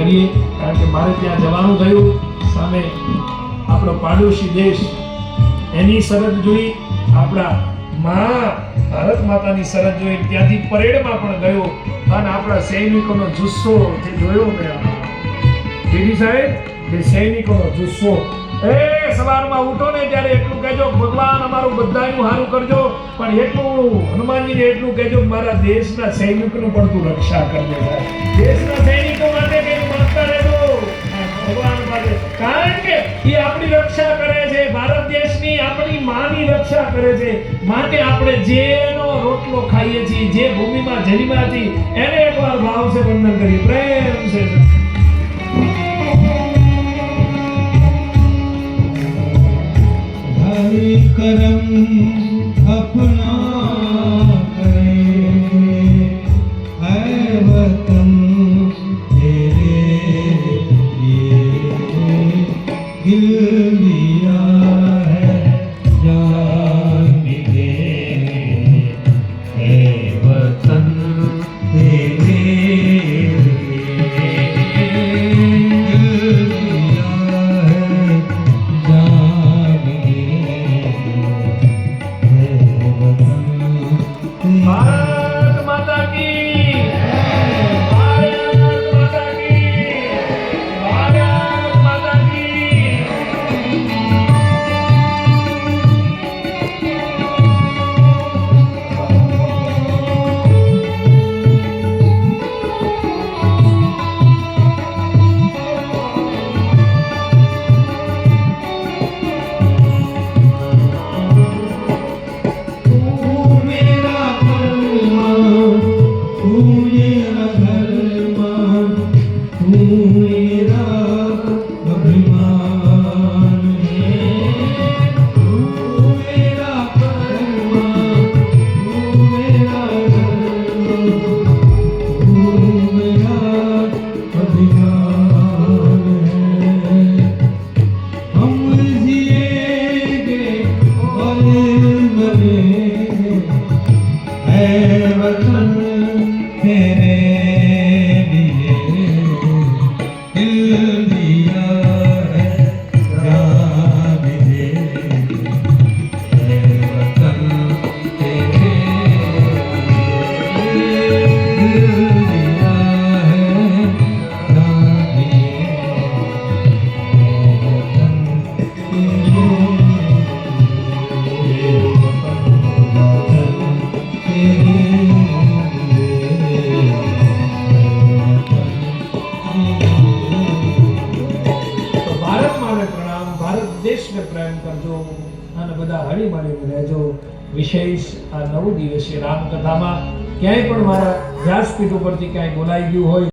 કરીએ, કારણ કે મારે ત્યાં જવાનું થયું. સામે આપણો પાડોશી દેશ, એની સરહદ જોઈ, આપણા ભારત માતાની સરહદ જોઈ, ત્યાંથી પરેડમાં પણ ગયો અને આપણા સૈનિકોનો જુસ્સો જે જોયો મેં, દીદી સાહેબ, જે સૈનિકોનો જુસ્સો. સવારમાં ઉઠો ને ત્યારે એટલું કહેજો, ભગવાન અમારું બધાનું સારું કરજો, પણ એટલું હનુમાનજીને એટલું કહેજો કે મારા દેશના સૈનિકોનું પણ તું રક્ષા કરજે. દેશના સૈનિકો માટે કંઈક માંગતા રહેજો ભગવાન પાસે, કારણ કે એ આપણી રક્ષા કરે છે, ભારત દેશની આપણી માની રક્ષા કરે છે. માટે આપણે જેનો રોટલો ખાઈએ છીએ, જે ભૂમિમાં જન્મ્યા છીએ, એને એકવાર ભાવ છે વંદન કરીએ, પ્રેમ છે. करम अपना करे है वतन तेरे लिए दिल दिया है जान भी दे है वतन तेरे भारत माता की, भारत माता की, भारत माता की. દેશને પ્રેમ કરજો અને બધા હળી મળીને રહેજો. વિશેષ આ 9 દિવસીય રામકથામાં ક્યાંય પણ મારા વ્યાસપીઠ ઉપરથી ક્યાંય બોલાઈ ગયું હોય